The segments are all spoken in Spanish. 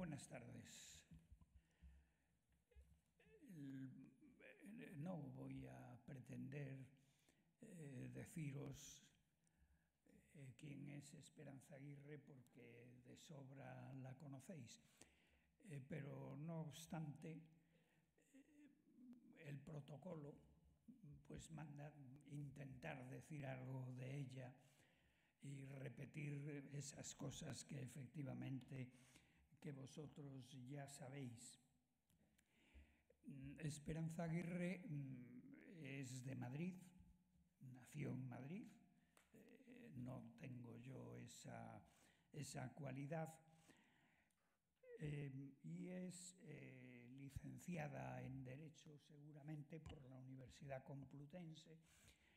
Buenas tardes. No voy a pretender deciros quién es Esperanza Aguirre porque de sobra la conocéis. Pero no obstante, el protocolo pues manda intentar decir algo de ella y repetir esas cosas que efectivamente que vosotros ya sabéis. Esperanza Aguirre es de Madrid, nació en Madrid, no tengo yo esa cualidad, y es licenciada en Derecho seguramente por la Universidad Complutense,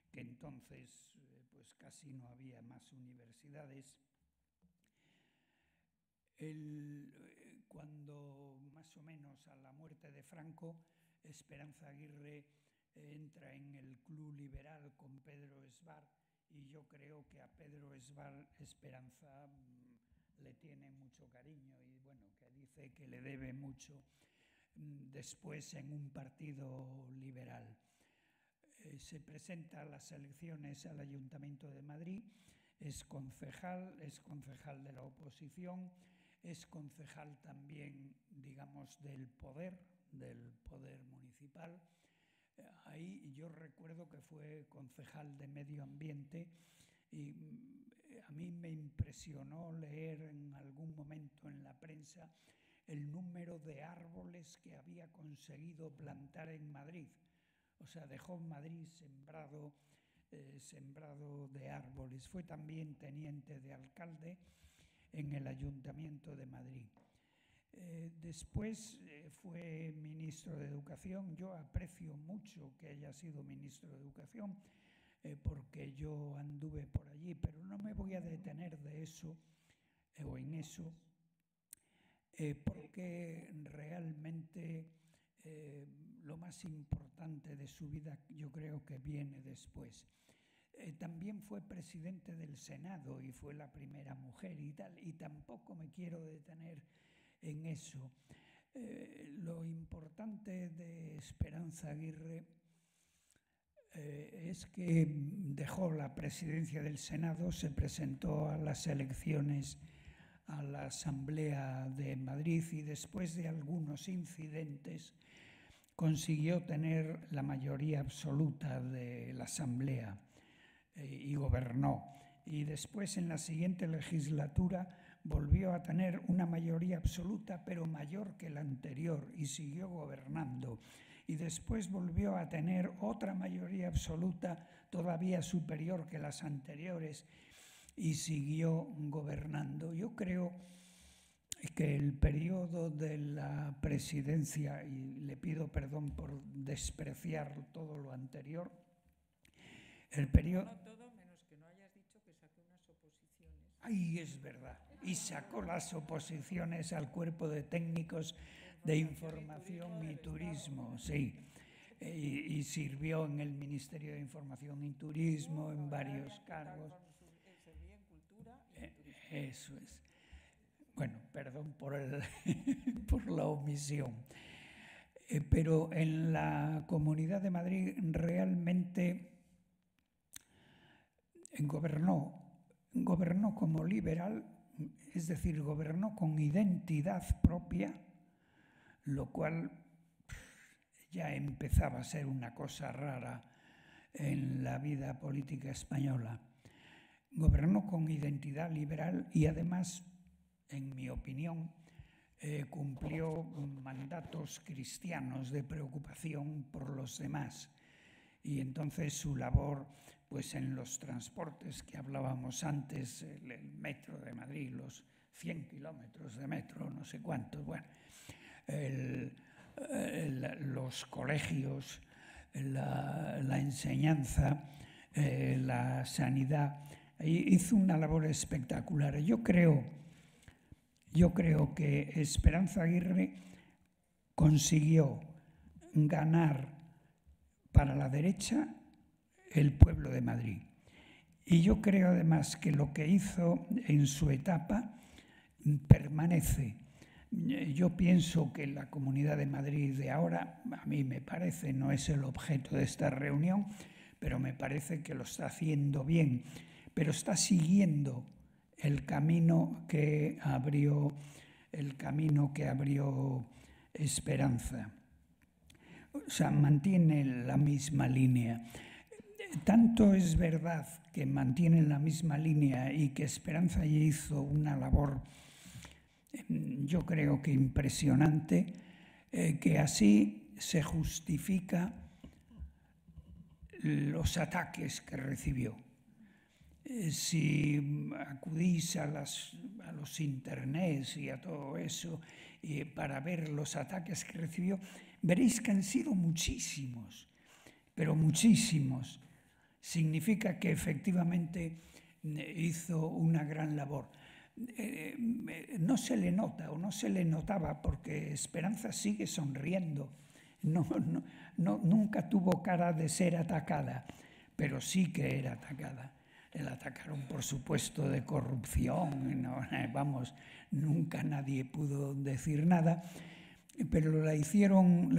que entonces pues casi no había más universidades. Cuando más o menos a la muerte de Franco, Esperanza Aguirre entra en el Club Liberal con Pedro Esbar, y yo creo que a Pedro Esbar Esperanza le tiene mucho cariño y bueno, que dice que le debe mucho después en un partido liberal. Se presenta a las elecciones al Ayuntamiento de Madrid, es concejal de la oposición, es concejal también, digamos, del poder municipal. Ahí yo recuerdo que fue concejal de Medio Ambiente y a mí me impresionó leer en algún momento en la prensa el número de árboles que había conseguido plantar en Madrid. O sea, dejó Madrid sembrado de árboles. Fue también teniente de alcalde en el Ayuntamiento de Madrid. Después fue ministro de Educación. Yo aprecio mucho que haya sido ministro de Educación porque yo anduve por allí, pero no me voy a detener en eso, porque realmente lo más importante de su vida yo creo que viene después. También fue presidente del Senado y fue la primera mujer y tal, y tampoco me quiero detener en eso. Lo importante de Esperanza Aguirre es que dejó la presidencia del Senado, se presentó a las elecciones a la Asamblea de Madrid y después de algunos incidentes consiguió tener la mayoría absoluta de la Asamblea y gobernó. Y después en la siguiente legislatura volvió a tener una mayoría absoluta, pero mayor que la anterior, y siguió gobernando. Y después volvió a tener otra mayoría absoluta todavía superior que las anteriores y siguió gobernando. Yo creo que el periodo de la presidencia, y le pido perdón por despreciar todo lo anterior, el periodo... No todo, menos que no hayas dicho que sacó unas oposiciones. Ay, es verdad. Y sacó las oposiciones al Cuerpo de Técnicos de Información y Turismo, sí. Y sirvió en el Ministerio de Información y Turismo, en varios cargos. Servía en Cultura y en Turismo. Eso es. Bueno, perdón por la omisión. Pero en la Comunidad de Madrid realmente gobernó como liberal, es decir, gobernó con identidad propia, lo cual ya empezaba a ser una cosa rara en la vida política española. Gobernó con identidad liberal y además, en mi opinión, cumplió mandatos cristianos de preocupación por los demás. Y entonces su labor pues en los transportes que hablábamos antes, el metro de Madrid, los 100 kilómetros de metro, no sé cuántos, bueno, los colegios, la enseñanza, la sanidad, hizo una labor espectacular. Yo creo que Esperanza Aguirre consiguió ganar para la derecha el pueblo de Madrid. Y yo creo además que lo que hizo en su etapa permanece. Yo pienso que la Comunidad de Madrid de ahora, a mí me parece, no es el objeto de esta reunión, pero me parece que lo está haciendo bien, pero está siguiendo el camino que abrió Esperanza. O sea, mantiene la misma línea. Tanto es verdad que mantiene la misma línea y que Esperanza ya hizo una labor, yo creo que impresionante, que así se justifica los ataques que recibió. Si acudís a los internets y a todo eso para ver los ataques que recibió, veréis que han sido muchísimos, pero muchísimos. Significa que efectivamente hizo una gran labor. No se le nota o no se le notaba porque Esperanza sigue sonriendo. Nunca tuvo cara de ser atacada, pero sí que era atacada. La atacaron, por supuesto, de corrupción. Vamos, nunca nadie pudo decir nada, pero la hicieron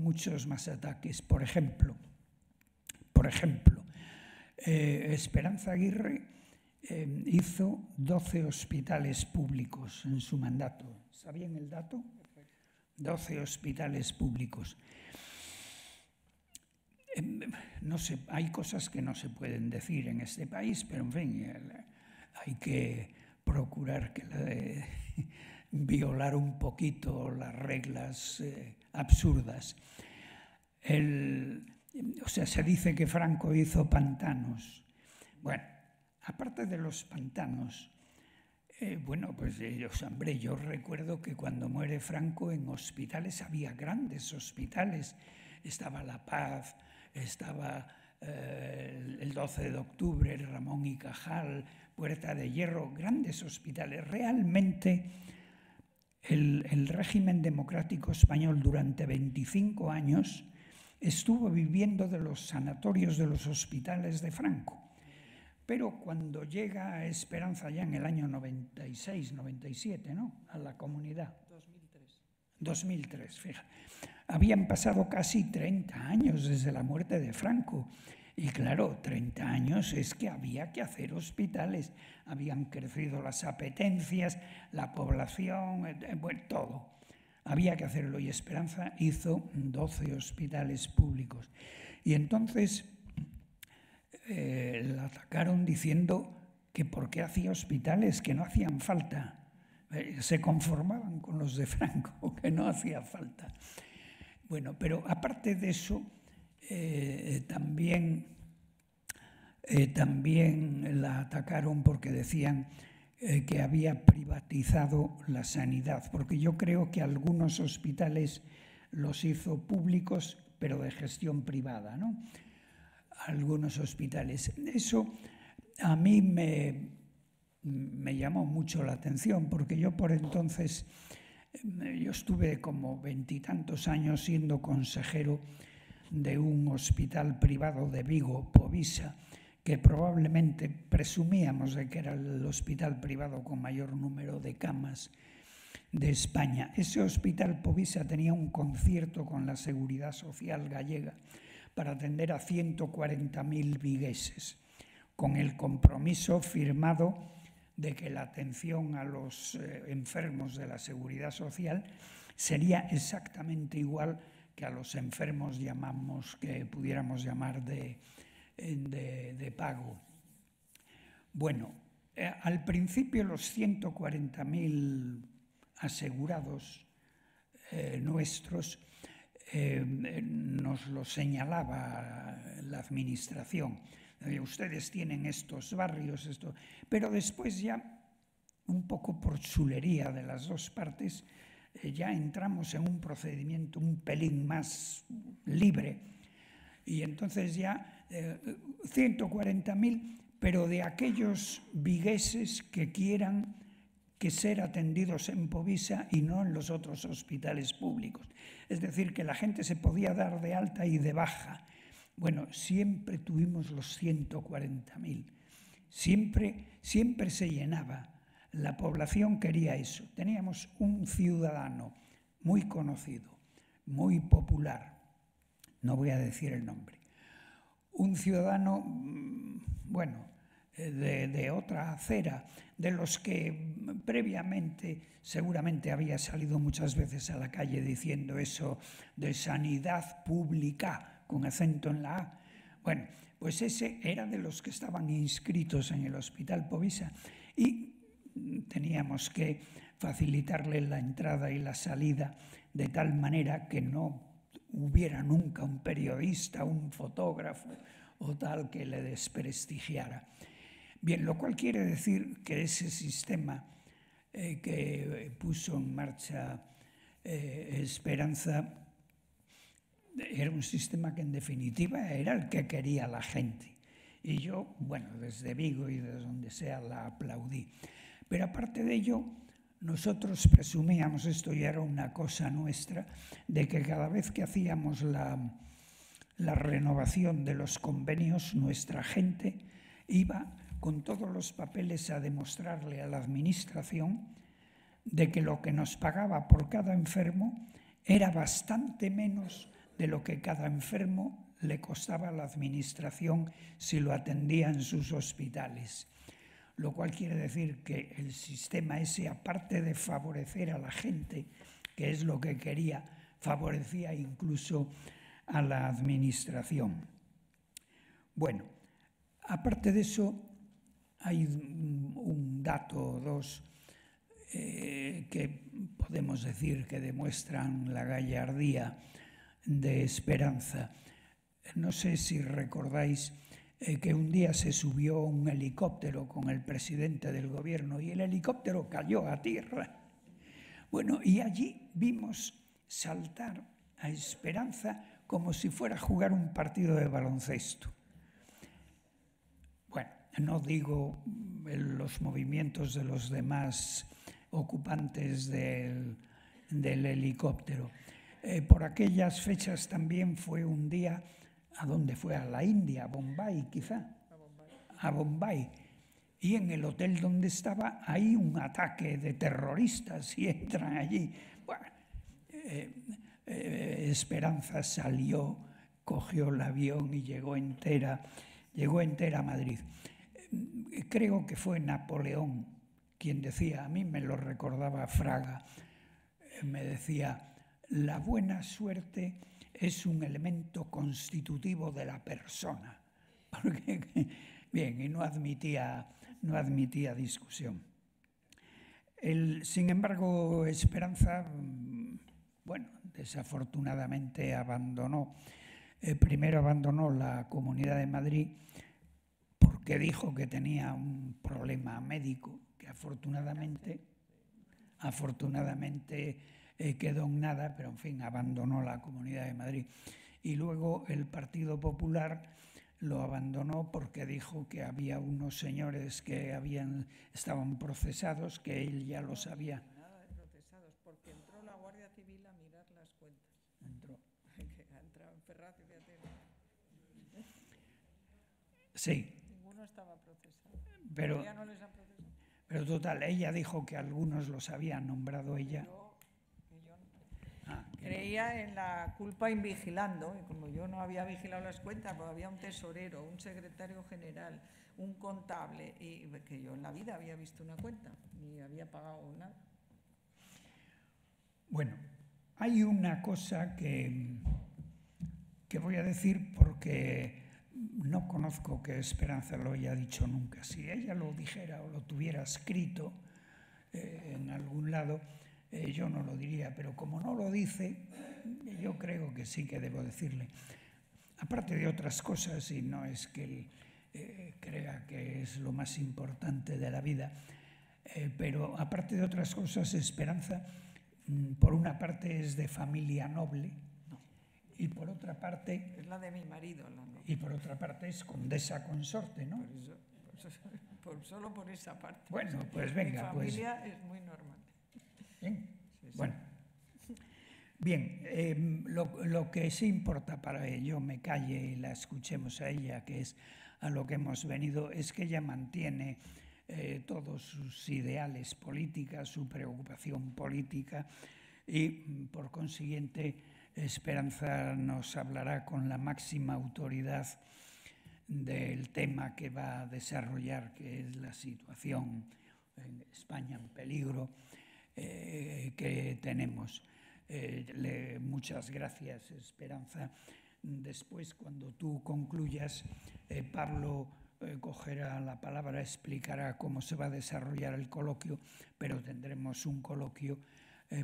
muchos más ataques. Por ejemplo, Esperanza Aguirre hizo 12 hospitales públicos en su mandato. ¿Sabían el dato? 12 hospitales públicos. No sé, hay cosas que no se pueden decir en este país, pero en fin, hay que procurar violar un poquito las reglas absurdas. O sea, se dice que Franco hizo pantanos. Bueno, aparte de los pantanos, pues hombre, yo recuerdo que cuando muere Franco en hospitales había grandes hospitales. Estaba La Paz, estaba el 12 de octubre, Ramón y Cajal, Puerta de Hierro, grandes hospitales. Realmente el régimen democrático español durante 25 años estuvo viviendo de los sanatorios de los hospitales de Franco. Pero cuando llega a Esperanza ya en el año 96, 97, ¿no?, a la comunidad. 2003, fíjate. Habían pasado casi 30 años desde la muerte de Franco. Y claro, 30 años es que había que hacer hospitales. Habían crecido las apetencias, la población, bueno, todo. Había que hacerlo y Esperanza hizo 12 hospitales públicos. Y entonces la atacaron diciendo que por qué hacía hospitales, que no hacían falta. Se conformaban con los de Franco, que no hacía falta. Bueno, pero aparte de eso, también la atacaron porque decían que había privatizado la sanidad, porque yo creo que algunos hospitales los hizo públicos, pero de gestión privada, ¿no? Algunos hospitales. Eso a mí me llamó mucho la atención, porque yo por entonces, yo estuve como 20 y tantos años siendo consejero de un hospital privado de Vigo, Povisa, que probablemente presumíamos de que era el hospital privado con mayor número de camas de España. Ese hospital Povisa tenía un concierto con la Seguridad Social gallega para atender a 140.000 vigueses, con el compromiso firmado de que la atención a los enfermos de la Seguridad Social sería exactamente igual que a los enfermos que pudiéramos llamar de pago. Bueno, al principio los 140.000 asegurados nuestros nos lo señalaba la administración. Ustedes tienen estos barrios, pero después ya, un poco por chulería de las dos partes, ya entramos en un procedimiento un pelín más libre y entonces ya 140.000, pero de aquellos vigueses que quieran ser atendidos en Povisa y no en los otros hospitales públicos. Es decir, que la gente se podía dar de alta y de baja. Bueno, siempre tuvimos los 140.000. Siempre se llenaba. La población quería eso. Teníamos un ciudadano muy conocido, muy popular, no voy a decir el nombre, un ciudadano, bueno, de otra acera, de los que previamente seguramente había salido muchas veces a la calle diciendo eso de sanidad pública, con acento en la A. Bueno, pues ese era de los que estaban inscritos en el Hospital Povisa y teníamos que facilitarle la entrada y la salida de tal manera que no hubiera nunca un periodista, un fotógrafo o tal que le desprestigiara. Bien, lo cual quiere decir que ese sistema que puso en marcha Esperanza era un sistema que en definitiva era el que quería la gente. Y yo, bueno, desde Vigo y desde donde sea la aplaudí. Pero aparte de ello, nosotros presumíamos, esto ya era una cosa nuestra, de que cada vez que hacíamos la renovación de los convenios, nuestra gente iba con todos los papeles a demostrarle a la administración de que lo que nos pagaba por cada enfermo era bastante menos de lo que cada enfermo le costaba a la administración si lo atendía en sus hospitales. Lo cual quiere decir que el sistema ese, aparte de favorecer a la gente, que es lo que quería, favorecía incluso a la administración. Bueno, aparte de eso, hay un dato o dos que podemos decir que demuestran la gallardía de Esperanza. No sé si recordáis que un día se subió un helicóptero con el presidente del gobierno y el helicóptero cayó a tierra. Bueno, y allí vimos saltar a Esperanza como si fuera a jugar un partido de baloncesto. Bueno, no digo los movimientos de los demás ocupantes del helicóptero. Por aquellas fechas también fue un día, ¿a dónde fue? A la India, a Bombay quizá. A Bombay. Y en el hotel donde estaba hay un ataque de terroristas y entran allí. Bueno, Esperanza salió, cogió el avión y llegó entera a Madrid. Creo que fue Napoleón quien decía, a mí me lo recordaba Fraga, me decía, la buena suerte es un elemento constitutivo de la persona. Porque, bien, y no admitía discusión. Sin embargo, Esperanza, bueno, desafortunadamente abandonó. Primero abandonó la Comunidad de Madrid porque dijo que tenía un problema médico que afortunadamente quedó en nada, pero en fin, abandonó la Comunidad de Madrid. Y luego el Partido Popular lo abandonó porque dijo que había unos señores que estaban procesados, que él ya lo sabía. Nada de procesados, porque entró la Guardia Civil a mirar las cuentas. Entró. Entraba en Ferraz y fíjate. Sí. Ninguno estaba procesado. Pero ya no les han procesado. Pero total, ella dijo que algunos los había nombrado ella. Creía en la culpa invigilando, y como yo no había vigilado las cuentas, pues había un tesorero, un secretario general, un contable, y que yo en la vida había visto una cuenta, ni había pagado nada. Bueno, hay una cosa que voy a decir porque no conozco que Esperanza lo haya dicho nunca. Si ella lo dijera o lo tuviera escrito en algún lado, yo no lo diría, pero como no lo dice, yo creo que sí que debo decirle. Aparte de otras cosas, y no es que él crea que es lo más importante de la vida, pero aparte de otras cosas, Esperanza, por una parte es de familia noble, y por otra parte... Es la de mi marido. Y por otra parte es condesa consorte, ¿no? Solo por esa parte. Bueno, pues venga. Mi familia es muy normal. Bien, sí. Bueno. Bien, lo que sí importa para que yo me calle y la escuchemos a ella, que es a lo que hemos venido, es que ella mantiene todos sus ideales políticos, su preocupación política y, por consiguiente, Esperanza nos hablará con la máxima autoridad del tema que va a desarrollar, que es la situación en España en peligro que tenemos. Muchas gracias, Esperanza. Después, cuando tú concluyas, Pablo cogerá la palabra, explicará cómo se va a desarrollar el coloquio, pero tendremos un coloquio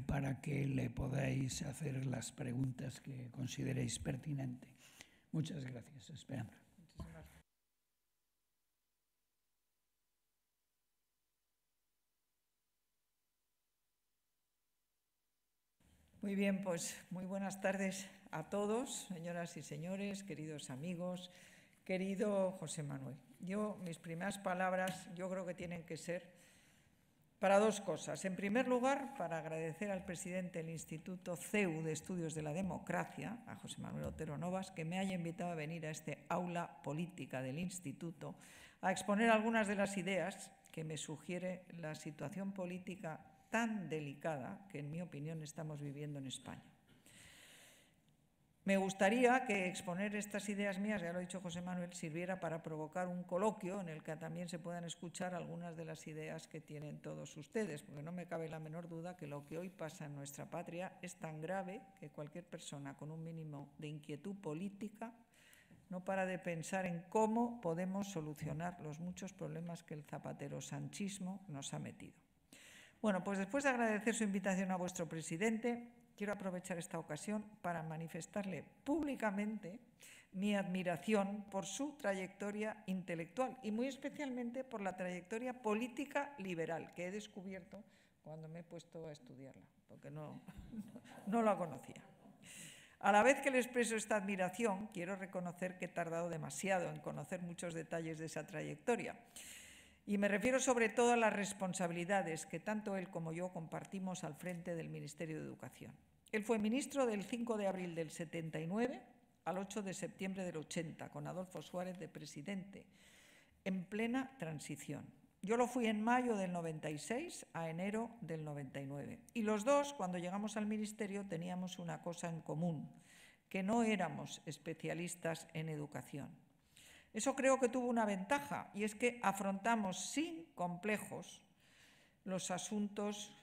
para que le podáis hacer las preguntas que consideréis pertinentes. Muchas gracias, Esperanza. Muy bien, pues muy buenas tardes a todos, señoras y señores, queridos amigos, querido José Manuel. Mis primeras palabras yo creo que tienen que ser para dos cosas. En primer lugar, para agradecer al presidente del Instituto CEU de Estudios de la Democracia, a José Manuel Otero Novas, que me haya invitado a venir a este aula política del Instituto a exponer algunas de las ideas que me sugiere la situación política tan delicada que, en mi opinión, estamos viviendo en España. Me gustaría que exponer estas ideas mías, ya lo ha dicho José Manuel, sirviera para provocar un coloquio en el que también se puedan escuchar algunas de las ideas que tienen todos ustedes, porque no me cabe la menor duda que lo que hoy pasa en nuestra patria es tan grave que cualquier persona con un mínimo de inquietud política no para de pensar en cómo podemos solucionar los muchos problemas que el zapatero-sanchismo nos ha metido. Bueno, pues después de agradecer su invitación a vuestro presidente, quiero aprovechar esta ocasión para manifestarle públicamente mi admiración por su trayectoria intelectual y muy especialmente por la trayectoria política liberal que he descubierto cuando me he puesto a estudiarla, porque no la conocía. A la vez que le expreso esta admiración, quiero reconocer que he tardado demasiado en conocer muchos detalles de esa trayectoria. Y me refiero sobre todo a las responsabilidades que tanto él como yo compartimos al frente del Ministerio de Educación. Él fue ministro del 5 de abril del 79 al 8 de septiembre del 80, con Adolfo Suárez de presidente, en plena transición. Yo lo fui en mayo del 96 a enero del 99. Y los dos, cuando llegamos al ministerio, teníamos una cosa en común, que no éramos especialistas en educación. Eso creo que tuvo una ventaja, y es que afrontamos sin complejos los asuntos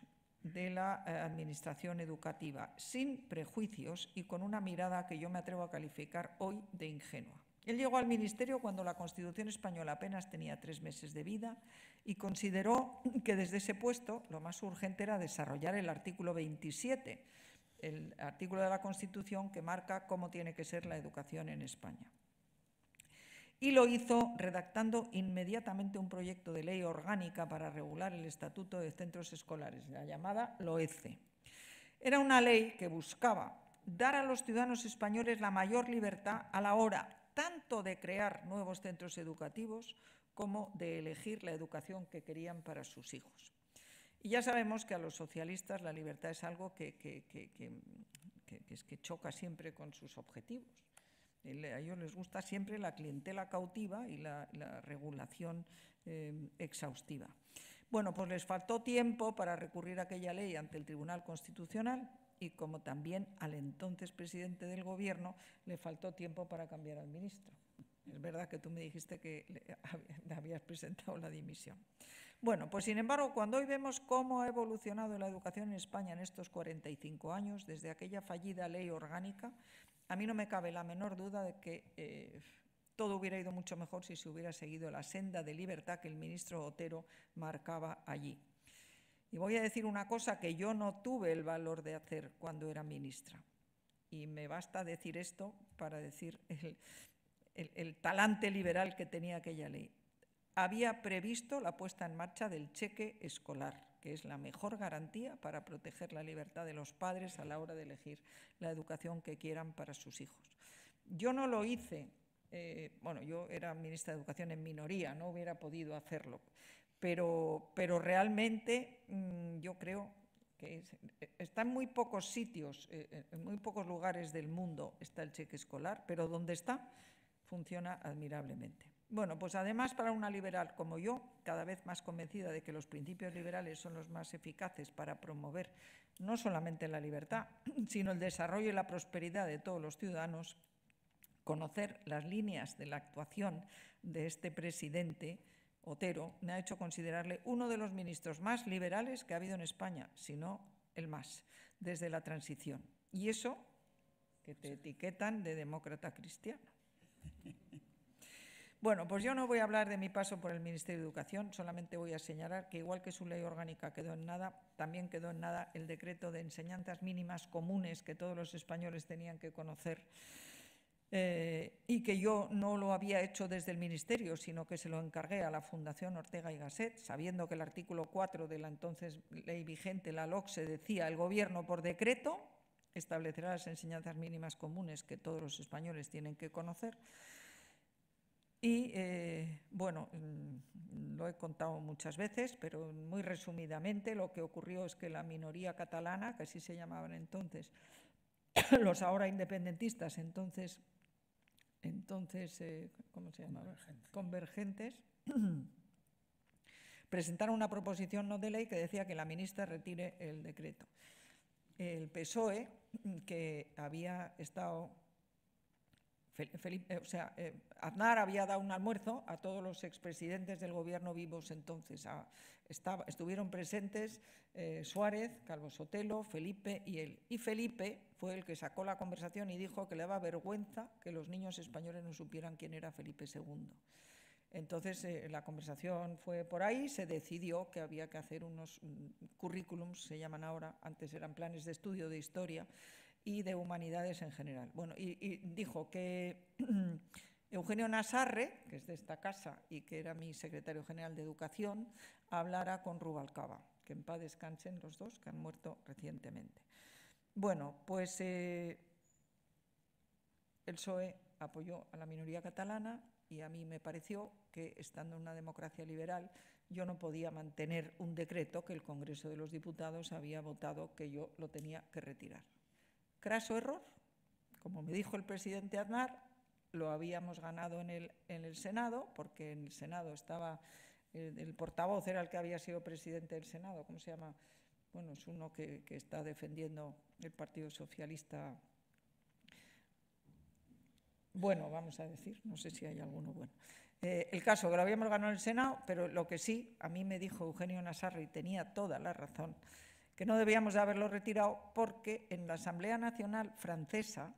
de la administración educativa, sin prejuicios y con una mirada que yo me atrevo a calificar hoy de ingenua. Él llegó al ministerio cuando la Constitución española apenas tenía 3 meses de vida y consideró que desde ese puesto lo más urgente era desarrollar el artículo 27, el artículo de la Constitución que marca cómo tiene que ser la educación en España. Y lo hizo redactando inmediatamente un proyecto de ley orgánica para regular el Estatuto de Centros Escolares, la llamada LOECE. Era una ley que buscaba dar a los ciudadanos españoles la mayor libertad a la hora tanto de crear nuevos centros educativos como de elegir la educación que querían para sus hijos. Y ya sabemos que a los socialistas la libertad es algo que choca siempre con sus objetivos. A ellos les gusta siempre la clientela cautiva y la regulación exhaustiva. Bueno, pues les faltó tiempo para recurrir a aquella ley ante el Tribunal Constitucional y como también al entonces presidente del Gobierno le faltó tiempo para cambiar al ministro. Es verdad que tú me dijiste que le habías presentado la dimisión. Bueno, pues sin embargo, cuando hoy vemos cómo ha evolucionado la educación en España en estos 45 años, desde aquella fallida ley orgánica, a mí no me cabe la menor duda de que todo hubiera ido mucho mejor si se hubiera seguido la senda de libertad que el ministro Otero marcaba allí. Y voy a decir una cosa que yo no tuve el valor de hacer cuando era ministra. Y me basta decir esto para decir el talante liberal que tenía aquella ley. Había previsto la puesta en marcha del cheque escolar, que es la mejor garantía para proteger la libertad de los padres a la hora de elegir la educación que quieran para sus hijos. Yo no lo hice, yo era ministra de Educación en minoría, no hubiera podido hacerlo, pero realmente yo creo que está en muy pocos sitios, en muy pocos lugares del mundo está el cheque escolar, pero donde está funciona admirablemente. Bueno, pues además para una liberal como yo, cada vez más convencida de que los principios liberales son los más eficaces para promover no solamente la libertad, sino el desarrollo y la prosperidad de todos los ciudadanos, conocer las líneas de la actuación de este presidente Otero me ha hecho considerarle uno de los ministros más liberales que ha habido en España, si no el más, desde la transición. Y eso que te etiquetan de demócrata cristiano. Bueno, pues yo no voy a hablar de mi paso por el Ministerio de Educación, solamente voy a señalar que igual que su ley orgánica quedó en nada, también quedó en nada el decreto de enseñanzas mínimas comunes que todos los españoles tenían que conocer, y que yo no lo había hecho desde el Ministerio, sino que se lo encargué a la Fundación Ortega y Gasset, sabiendo que el artículo 4 de la entonces ley vigente, la LOCSE, decía: el Gobierno, por decreto, establecerá las enseñanzas mínimas comunes que todos los españoles tienen que conocer. Y, bueno, lo he contado muchas veces, pero muy resumidamente lo que ocurrió es que la minoría catalana, que así se llamaban entonces, los ahora independentistas, entonces ¿cómo se llamaba? Convergentes, presentaron una proposición no de ley que decía que la ministra retire el decreto. El PSOE, que había estado... Aznar había dado un almuerzo a todos los expresidentes del gobierno vivos entonces. Estuvieron presentes Suárez, Calvo Sotelo, Felipe y él. Y Felipe fue el que sacó la conversación y dijo que le daba vergüenza que los niños españoles no supieran quién era Felipe II. Entonces la conversación fue por ahí, se decidió que había que hacer unos currículums, se llaman ahora, antes eran planes de estudio de historia y de humanidades en general. Bueno, y dijo que Eugenio Nasarre, que es de esta casa y que era mi secretario general de Educación, hablara con Rubalcaba, que en paz descansen los dos, que han muerto recientemente. Bueno, pues el PSOE apoyó a la minoría catalana y a mí me pareció que, estando en una democracia liberal, yo no podía mantener un decreto que el Congreso de los Diputados había votado que yo lo tenía que retirar. Craso error, como me dijo el presidente Aznar, lo habíamos ganado en el Senado, porque en el Senado estaba el portavoz, era el que había sido presidente del Senado, ¿cómo se llama? Bueno, es uno que está defendiendo el Partido Socialista. Bueno, vamos a decir, no sé si hay alguno bueno. El caso que lo habíamos ganado en el Senado, pero lo que sí, a mí me dijo Eugenio Nasarre, y tenía toda la razón, que no debíamos de haberlo retirado porque en la Asamblea Nacional Francesa,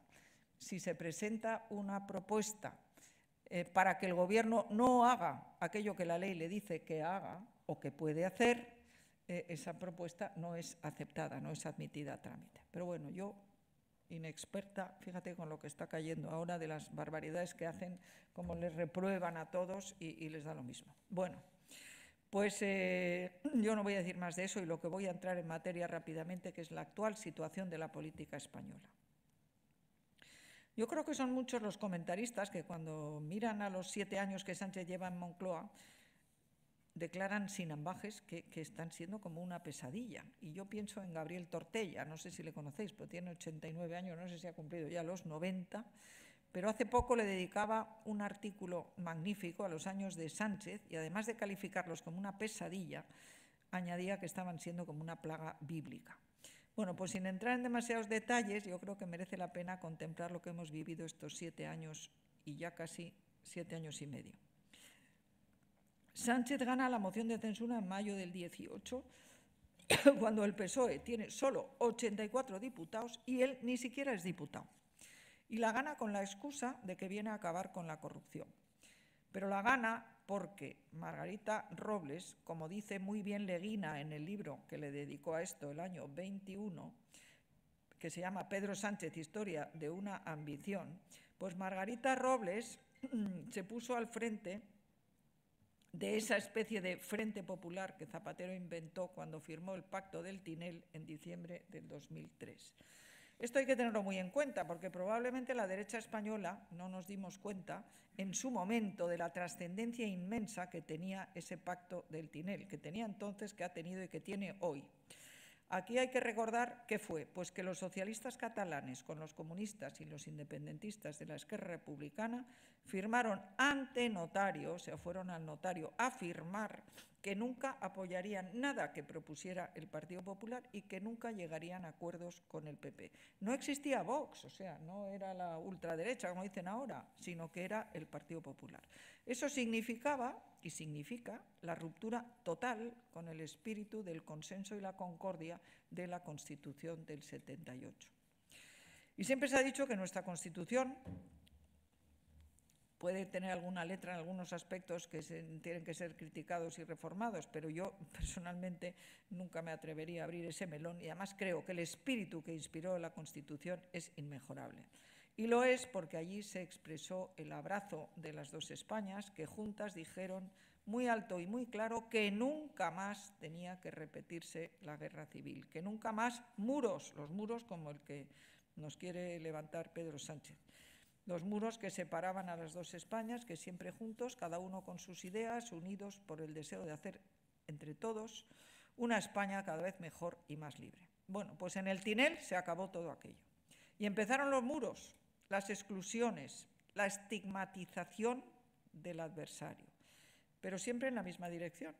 si se presenta una propuesta para que el Gobierno no haga aquello que la ley le dice que haga o que puede hacer, esa propuesta no es aceptada, no es admitida a trámite. Pero bueno, yo, inexperta, fíjate con lo que está cayendo ahora de las barbaridades que hacen, como les reprueban a todos y les da lo mismo. Bueno, pues yo no voy a decir más de eso y lo que voy a entrar en materia rápidamente, que es la actual situación de la política española. Yo creo que son muchos los comentaristas que, cuando miran a los 7 años que Sánchez lleva en Moncloa, declaran sin ambages que están siendo como una pesadilla. Y yo pienso en Gabriel Tortella, no sé si le conocéis, pero tiene 89 años, no sé si ha cumplido ya los 90, pero hace poco le dedicaba un artículo magnífico a los años de Sánchez y, además de calificarlos como una pesadilla, añadía que estaban siendo como una plaga bíblica. Bueno, pues sin entrar en demasiados detalles, yo creo que merece la pena contemplar lo que hemos vivido estos 7 años y ya casi 7 años y medio. Sánchez gana la moción de censura en mayo del 18, cuando el PSOE tiene solo 84 diputados y él ni siquiera es diputado. Y la gana con la excusa de que viene a acabar con la corrupción. Pero la gana porque Margarita Robles, como dice muy bien Leguina en el libro que le dedicó a esto el año 21, que se llama Pedro Sánchez, historia de una ambición, pues Margarita Robles se puso al frente de esa especie de Frente Popular que Zapatero inventó cuando firmó el Pacto del Tinel en diciembre del 2003. Esto hay que tenerlo muy en cuenta, porque probablemente la derecha española no nos dimos cuenta en su momento de la trascendencia inmensa que tenía ese Pacto del Tinel, que tenía entonces, que ha tenido y que tiene hoy. Aquí hay que recordar qué fue, pues que los socialistas catalanes con los comunistas y los independentistas de la Esquerra Republicana firmaron ante notario, o sea, fueron al notario a firmar que nunca apoyarían nada que propusiera el Partido Popular y que nunca llegarían a acuerdos con el PP. No existía Vox, o sea, no era la ultraderecha, como dicen ahora, sino que era el Partido Popular. Eso significaba y significa la ruptura total con el espíritu del consenso y la concordia de la Constitución del 78. Y siempre se ha dicho que nuestra Constitución puede tener alguna letra en algunos aspectos que tienen que ser criticados y reformados, pero yo personalmente nunca me atrevería a abrir ese melón y además creo que el espíritu que inspiró la Constitución es inmejorable. Y lo es porque allí se expresó el abrazo de las dos Españas que juntas dijeron muy alto y muy claro que nunca más tenía que repetirse la guerra civil, que nunca más muros, los muros como el que nos quiere levantar Pedro Sánchez. Los muros que separaban a las dos Españas, que siempre juntos, cada uno con sus ideas, unidos por el deseo de hacer entre todos una España cada vez mejor y más libre. Bueno, pues en el Tinel se acabó todo aquello. Y empezaron los muros, las exclusiones, la estigmatización del adversario, pero siempre en la misma dirección,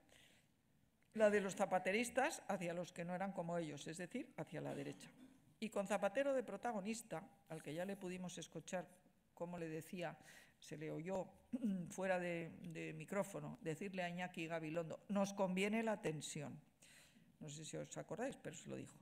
la de los zapateristas hacia los que no eran como ellos, es decir, hacia la derecha. Y con Zapatero de protagonista, al que ya le pudimos escuchar cómo le decía, se le oyó fuera de micrófono, decirle a Iñaki Gabilondo, nos conviene la tensión. No sé si os acordáis, pero se lo dijo.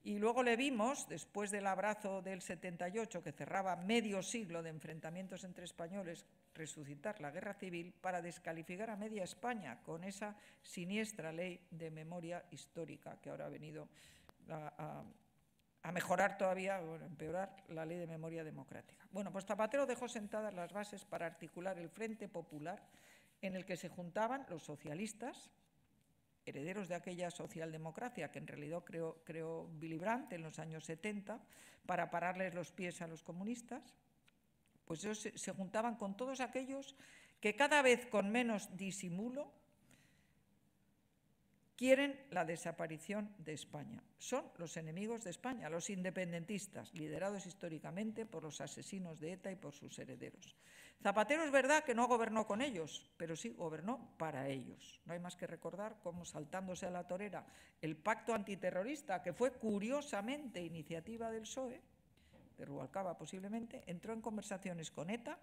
Y luego le vimos, después del abrazo del 78, que cerraba medio siglo de enfrentamientos entre españoles, resucitar la guerra civil para descalificar a media España con esa siniestra ley de memoria histórica que ahora ha venido a mejorar todavía, bueno, empeorar la ley de memoria democrática. Bueno, pues Zapatero dejó sentadas las bases para articular el Frente Popular en el que se juntaban los socialistas, herederos de aquella socialdemocracia que en realidad creó Willy Brandt en los años 70 para pararles los pies a los comunistas, pues ellos se juntaban con todos aquellos que cada vez con menos disimulo quieren la desaparición de España. Son los enemigos de España, los independentistas, liderados históricamente por los asesinos de ETA y por sus herederos. Zapatero es verdad que no gobernó con ellos, pero sí gobernó para ellos. No hay más que recordar cómo, saltándose a la torera el pacto antiterrorista, que fue curiosamente iniciativa del PSOE, de Rubalcaba posiblemente, entró en conversaciones con ETA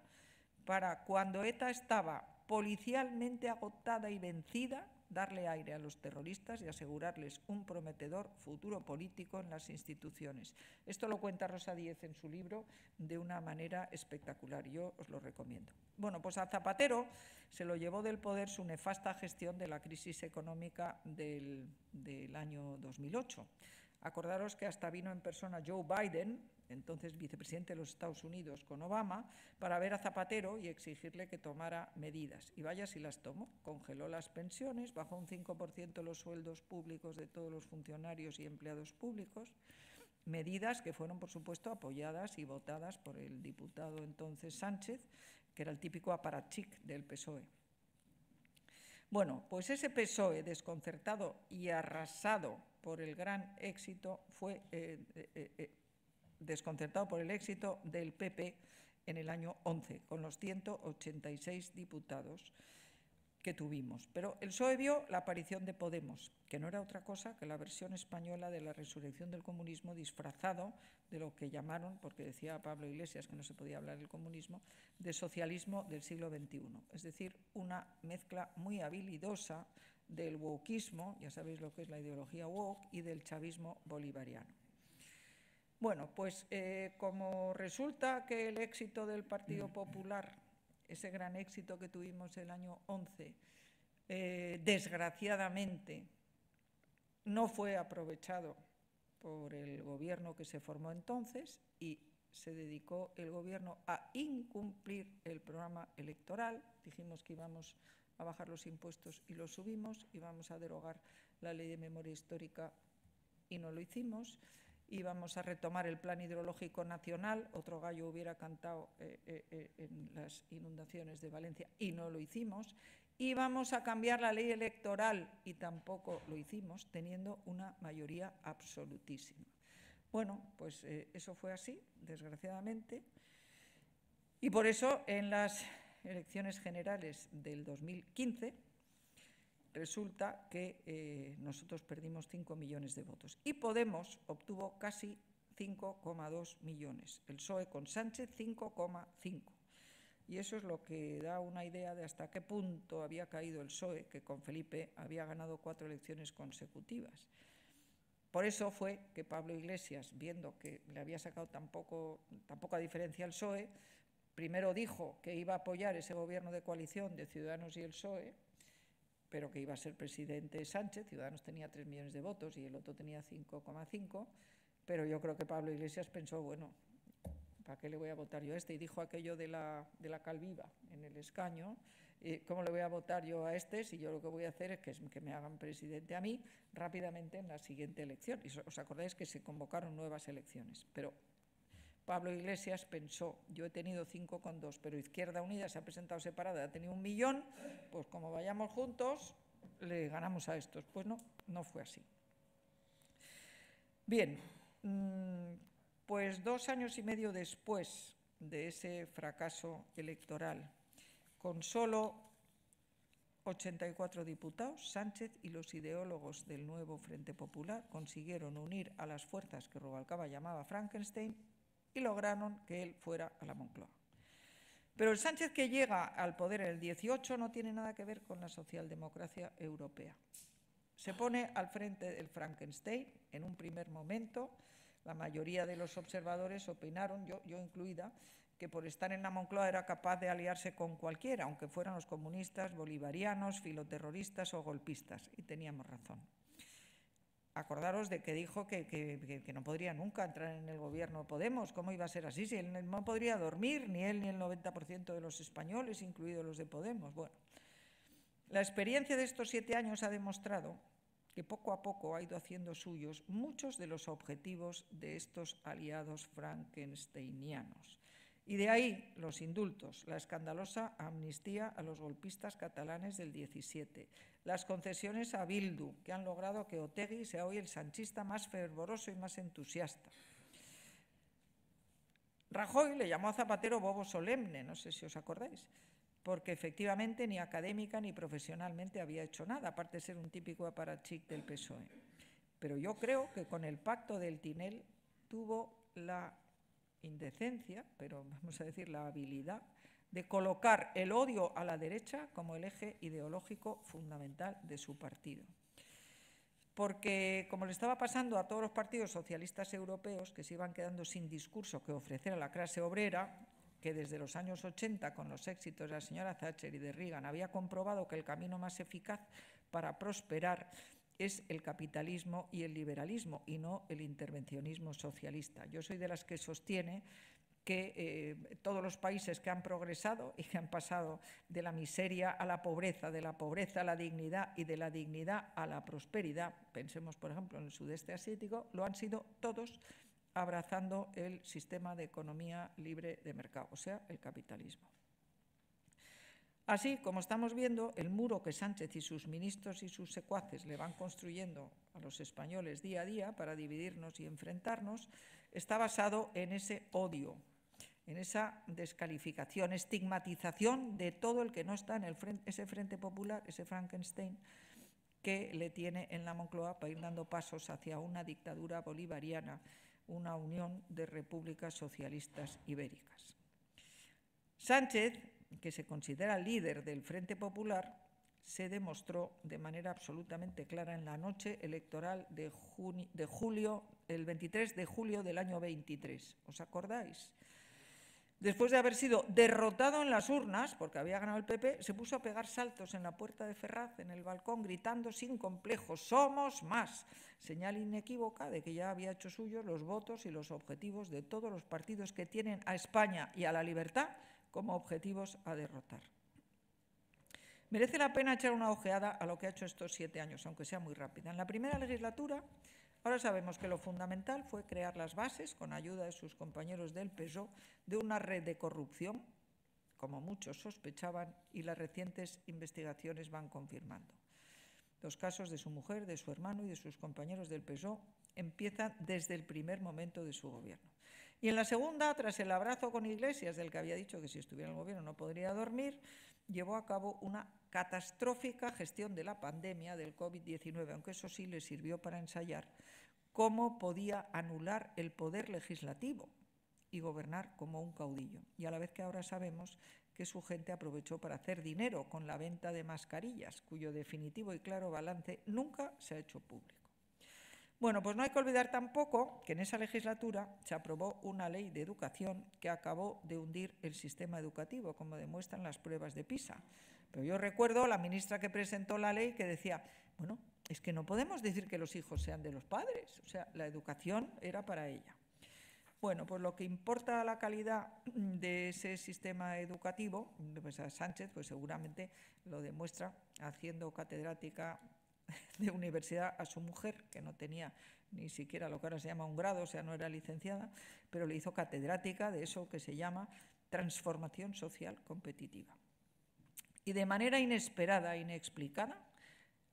para, cuando ETA estaba policialmente agotada y vencida, darle aire a los terroristas y asegurarles un prometedor futuro político en las instituciones. Esto lo cuenta Rosa Díez en su libro de una manera espectacular, yo os lo recomiendo. Bueno, pues a Zapatero se lo llevó del poder su nefasta gestión de la crisis económica del año 2008. Acordaros que hasta vino en persona Joe Biden, entonces vicepresidente de los Estados Unidos, con Obama, para ver a Zapatero y exigirle que tomara medidas. Y vaya si las tomó. Congeló las pensiones, bajó un 5% los sueldos públicos de todos los funcionarios y empleados públicos, medidas que fueron, por supuesto, apoyadas y votadas por el diputado entonces Sánchez, que era el típico aparachic del PSOE. Bueno, pues ese PSOE desconcertado y arrasado por el gran éxito fue desconcertado por el éxito del PP en el año 11, con los 186 diputados que tuvimos. Pero el PSOE vio la aparición de Podemos, que no era otra cosa que la versión española de la resurrección del comunismo disfrazado de lo que llamaron, porque decía Pablo Iglesias que no se podía hablar del comunismo, de socialismo del siglo XXI. Es decir, una mezcla muy habilidosa del wokismo, ya sabéis lo que es la ideología woke, y del chavismo bolivariano. Bueno, pues como resulta que el éxito del Partido Popular, ese gran éxito que tuvimos el año 11, desgraciadamente no fue aprovechado por el gobierno que se formó entonces y se dedicó el gobierno a incumplir el programa electoral. Dijimos que íbamos a bajar los impuestos y los subimos, íbamos a derogar la ley de memoria histórica y no lo hicimos. Íbamos a retomar el plan hidrológico nacional, otro gallo hubiera cantado en las inundaciones de Valencia y no lo hicimos. íbamos a cambiar la ley electoral y tampoco lo hicimos, teniendo una mayoría absolutísima. Bueno, pues eso fue así, desgraciadamente, y por eso en las elecciones generales del 2015 resulta que nosotros perdimos 5 millones de votos y Podemos obtuvo casi 5,2 millones, el PSOE con Sánchez 5,5. Y eso es lo que da una idea de hasta qué punto había caído el PSOE, que con Felipe había ganado 4 elecciones consecutivas. Por eso fue que Pablo Iglesias, viendo que le había sacado tan poca diferencia al PSOE, primero dijo que iba a apoyar ese gobierno de coalición de Ciudadanos y el PSOE, pero que iba a ser presidente Sánchez. Ciudadanos tenía 3 millones de votos y el otro tenía 5,5, pero yo creo que Pablo Iglesias pensó, bueno, ¿para qué le voy a votar yo a este? Y dijo aquello de la Calviva en el escaño, ¿cómo le voy a votar yo a este si yo lo que voy a hacer es que me hagan presidente a mí rápidamente en la siguiente elección? Y os acordáis que se convocaron nuevas elecciones, pero Pablo Iglesias pensó, yo he tenido 5,2, pero Izquierda Unida se ha presentado separada, ha tenido 1 millón, pues como vayamos juntos, le ganamos a estos. Pues no, no fue así. Bien, pues 2 años y medio después de ese fracaso electoral, con solo 84 diputados, Sánchez y los ideólogos del nuevo Frente Popular consiguieron unir a las fuerzas que Rubalcaba llamaba Frankenstein y lograron que él fuera a la Moncloa. Pero el Sánchez que llega al poder en el 18 no tiene nada que ver con la socialdemocracia europea. Se pone al frente del Frankenstein en un primer momento. La mayoría de los observadores opinaron, yo incluida, que por estar en la Moncloa era capaz de aliarse con cualquiera, aunque fueran los comunistas, bolivarianos, filoterroristas o golpistas, y teníamos razón. Acordaros de que dijo que no podría nunca entrar en el gobierno Podemos. ¿Cómo iba a ser así? Si él no podría dormir, ni él ni el 90% de los españoles, incluidos los de Podemos. Bueno, la experiencia de estos 7 años ha demostrado que poco a poco ha ido haciendo suyos muchos de los objetivos de estos aliados frankensteinianos. Y de ahí los indultos, la escandalosa amnistía a los golpistas catalanes del 17, las concesiones a Bildu, que han logrado que Otegi sea hoy el sanchista más fervoroso y más entusiasta. Rajoy le llamó a Zapatero bobo solemne, no sé si os acordáis, porque efectivamente ni académica ni profesionalmente había hecho nada, aparte de ser un típico aparachic del PSOE. Pero yo creo que con el pacto del Tinel tuvo la indecencia, pero vamos a decir la habilidad, de colocar el odio a la derecha como el eje ideológico fundamental de su partido. Porque, como le estaba pasando a todos los partidos socialistas europeos, que se iban quedando sin discurso que ofrecer a la clase obrera, que desde los años 80, con los éxitos de la señora Thatcher y de Reagan, había comprobado que el camino más eficaz para prosperar es el capitalismo y el liberalismo y no el intervencionismo socialista. Yo soy de las que sostiene que todos los países que han progresado y que han pasado de la miseria a la pobreza, de la pobreza a la dignidad y de la dignidad a la prosperidad, pensemos por ejemplo en el sudeste asiático, lo han sido todos abrazando el sistema de economía libre de mercado, o sea, el capitalismo. Así, como estamos viendo, el muro que Sánchez y sus ministros y sus secuaces le van construyendo a los españoles día a día para dividirnos y enfrentarnos, está basado en ese odio, en esa descalificación, estigmatización de todo el que no está en ese Frente Popular, ese Frankenstein, que le tiene en la Moncloa para ir dando pasos hacia una dictadura bolivariana, una unión de repúblicas socialistas ibéricas. Sánchez, que se considera líder del Frente Popular, se demostró de manera absolutamente clara en la noche electoral de julio, el 23 de julio del año 23. ¿Os acordáis? Después de haber sido derrotado en las urnas, porque había ganado el PP, se puso a pegar saltos en la puerta de Ferraz, en el balcón, gritando sin complejos: «Somos más», señal inequívoca de que ya había hecho suyos los votos y los objetivos de todos los partidos que tienen a España y a la libertad como objetivos a derrotar. Merece la pena echar una ojeada a lo que ha hecho estos 7 años, aunque sea muy rápida. En la primera legislatura, ahora sabemos que lo fundamental fue crear las bases, con ayuda de sus compañeros del PSOE, de una red de corrupción como muchos sospechaban, y las recientes investigaciones van confirmando. Los casos de su mujer, de su hermano y de sus compañeros del PSOE empiezan desde el primer momento de su gobierno. Y en la segunda, tras el abrazo con Iglesias, del que había dicho que si estuviera en el gobierno no podría dormir, llevó a cabo una catastrófica gestión de la pandemia del COVID-19, aunque eso sí le sirvió para ensayar cómo podía anular el poder legislativo y gobernar como un caudillo. Y a la vez que ahora sabemos que su gente aprovechó para hacer dinero con la venta de mascarillas, cuyo definitivo y claro balance nunca se ha hecho público. Bueno, pues no hay que olvidar tampoco que en esa legislatura se aprobó una ley de educación que acabó de hundir el sistema educativo, como demuestran las pruebas de PISA. Pero yo recuerdo a la ministra que presentó la ley que decía, bueno, es que no podemos decir que los hijos sean de los padres, o sea, la educación era para ella. Bueno, pues lo que importa a la calidad de ese sistema educativo, pues a Sánchez pues seguramente lo demuestra haciendo catedrática de universidad a su mujer, que no tenía ni siquiera lo que ahora se llama un grado, o sea, no era licenciada, pero le hizo catedrática de eso que se llama transformación social competitiva. Y de manera inesperada e inexplicada,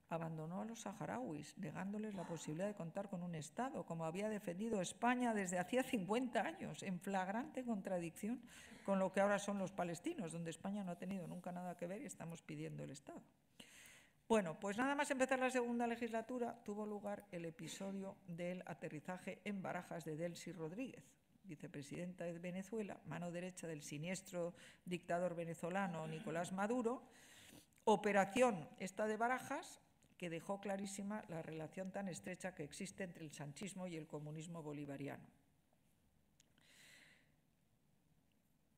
abandonó a los saharauis, negándoles la posibilidad de contar con un Estado, como había defendido España desde hacía 50 años, en flagrante contradicción con lo que ahora son los palestinos, donde España no ha tenido nunca nada que ver y estamos pidiendo el Estado. Bueno, pues nada más empezar la segunda legislatura, tuvo lugar el episodio del aterrizaje en Barajas de Delcy Rodríguez, vicepresidenta de Venezuela, mano derecha del siniestro dictador venezolano Nicolás Maduro. Operación esta de Barajas, que dejó clarísima la relación tan estrecha que existe entre el sanchismo y el comunismo bolivariano.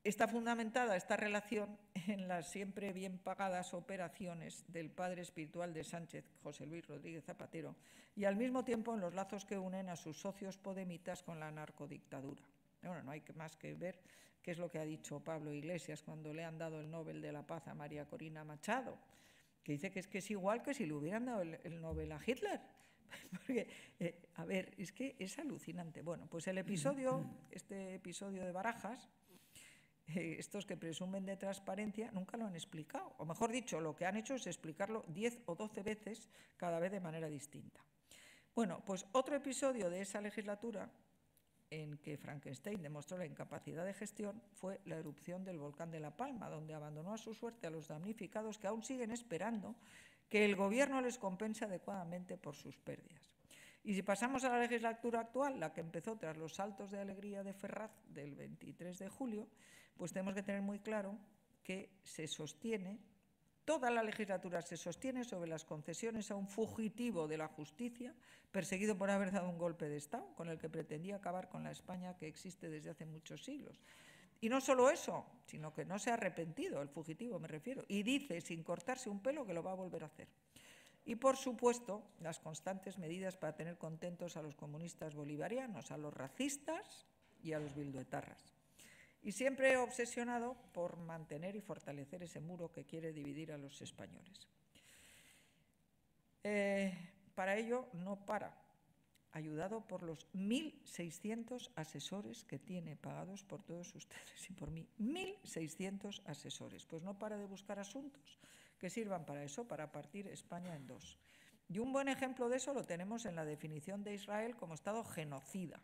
Está fundamentada esta relación en las siempre bien pagadas operaciones del padre espiritual de Sánchez, José Luis Rodríguez Zapatero, y al mismo tiempo en los lazos que unen a sus socios podemitas con la narcodictadura. Bueno, no hay más que ver qué es lo que ha dicho Pablo Iglesias cuando le han dado el Nobel de la Paz a María Corina Machado, que dice que es igual que si le hubieran dado el Nobel a Hitler. Porque, a ver, es que es alucinante. Bueno, pues este episodio de Barajas, estos que presumen de transparencia nunca lo han explicado. O mejor dicho, lo que han hecho es explicarlo 10 o 12 veces, cada vez de manera distinta. Bueno, pues otro episodio de esa legislatura en que Frankenstein demostró la incapacidad de gestión fue la erupción del volcán de La Palma, donde abandonó a su suerte a los damnificados que aún siguen esperando que el gobierno les compense adecuadamente por sus pérdidas. Y si pasamos a la legislatura actual, la que empezó tras los saltos de alegría de Ferraz del 23 de julio, pues tenemos que tener muy claro que toda la legislatura se sostiene sobre las concesiones a un fugitivo de la justicia perseguido por haber dado un golpe de Estado con el que pretendía acabar con la España que existe desde hace muchos siglos. Y no solo eso, sino que no se ha arrepentido, el fugitivo me refiero, y dice sin cortarse un pelo que lo va a volver a hacer. Y, por supuesto, las constantes medidas para tener contentos a los comunistas bolivarianos, a los racistas y a los bilduetarras. Y siempre obsesionado por mantener y fortalecer ese muro que quiere dividir a los españoles. Para ello no para, ayudado por los 1.600 asesores que tiene pagados por todos ustedes y por mí. 1.600 asesores. Pues no para de buscar asuntos que sirvan para eso, para partir España en dos. Y un buen ejemplo de eso lo tenemos en la definición de Israel como Estado genocida,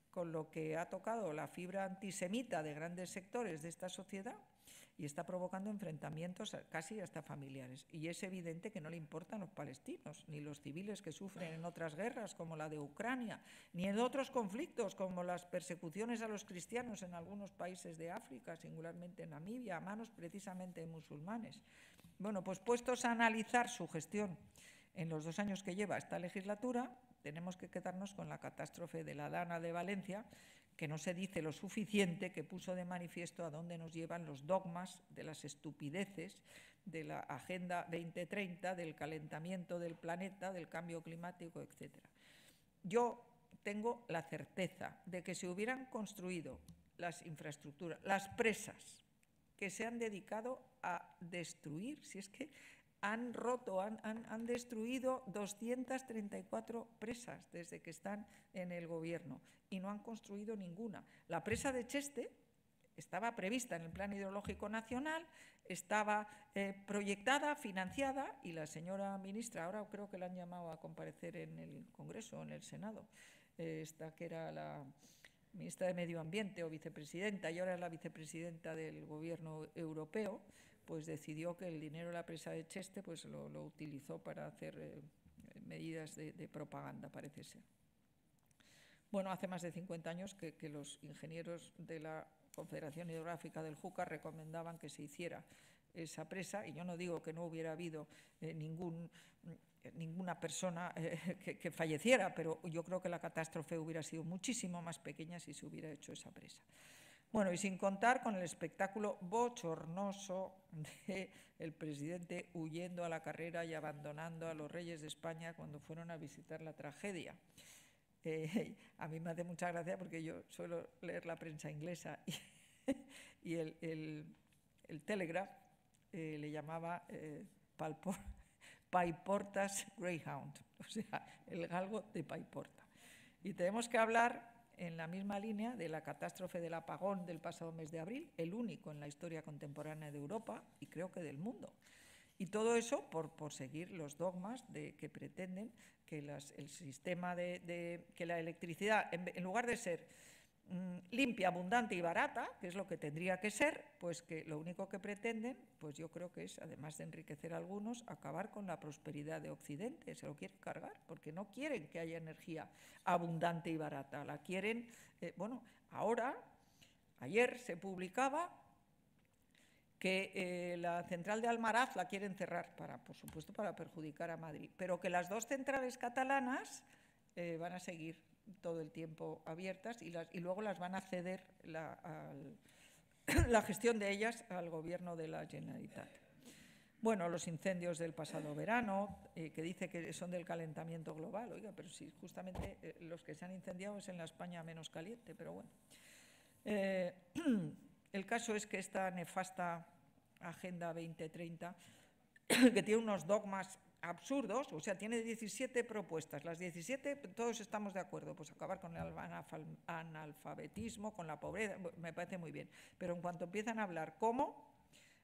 con lo que ha tocado la fibra antisemita de grandes sectores de esta sociedad y está provocando enfrentamientos casi hasta familiares. Y es evidente que no le importan los palestinos, ni los civiles que sufren en otras guerras como la de Ucrania, ni en otros conflictos como las persecuciones a los cristianos en algunos países de África, singularmente en Namibia, a manos precisamente de musulmanes. Bueno, pues puestos a analizar su gestión en los 2 años que lleva esta legislatura, tenemos que quedarnos con la catástrofe de la Dana de Valencia, que no se dice lo suficiente, que puso de manifiesto a dónde nos llevan los dogmas de las estupideces de la Agenda 2030, del calentamiento del planeta, del cambio climático, etc. Yo tengo la certeza de que si hubieran construido las infraestructuras, las presas que se han dedicado a destruir, si es que han destruido 234 presas desde que están en el gobierno y no han construido ninguna. La presa de Cheste estaba prevista en el Plan Hidrológico Nacional, estaba proyectada, financiada, y la señora ministra, ahora creo que la han llamado a comparecer en el Congreso, en el Senado, esta que era la ministra de Medio Ambiente o vicepresidenta, y ahora es la vicepresidenta del Gobierno europeo, pues decidió que el dinero de la presa de Cheste pues lo utilizó para hacer medidas de propaganda, parece ser. Bueno, hace más de 50 años que los ingenieros de la Confederación Hidrográfica del Júcar recomendaban que se hiciera esa presa, y yo no digo que no hubiera habido ninguna persona que falleciera, pero yo creo que la catástrofe hubiera sido muchísimo más pequeña si se hubiera hecho esa presa. Bueno, y sin contar con el espectáculo bochornoso del presidente huyendo a la carrera y abandonando a los reyes de España cuando fueron a visitar la tragedia. A mí me hace mucha gracia porque yo suelo leer la prensa inglesa y el Telegraph le llamaba Paiporta's Greyhound, o sea, el galgo de Paiporta. Y tenemos que hablar en la misma línea de la catástrofe del apagón del pasado mes de abril, el único en la historia contemporánea de Europa y creo que del mundo. Y todo eso por seguir los dogmas que pretenden que el sistema que la electricidad, en lugar de ser limpia, abundante y barata, que es lo que tendría que ser, pues que lo único que pretenden, pues yo creo que es, además de enriquecer a algunos, acabar con la prosperidad de Occidente. Se lo quieren cargar, porque no quieren que haya energía abundante y barata. La quieren, bueno, ayer se publicaba que la central de Almaraz la quieren cerrar, por supuesto, para perjudicar a Madrid, pero que las dos centrales catalanas van a seguir todo el tiempo abiertas y luego las van a ceder la gestión de ellas al Gobierno de la Generalitat. Bueno, los incendios del pasado verano, que dice que son del calentamiento global, oiga, pero si justamente los que se han incendiado es en la España menos caliente, pero bueno. El caso es que esta nefasta Agenda 2030, que tiene unos dogmas absurdos, o sea, tiene 17 propuestas, las 17 todos estamos de acuerdo, pues acabar con el analfabetismo, con la pobreza, me parece muy bien, pero en cuanto empiezan a hablar cómo,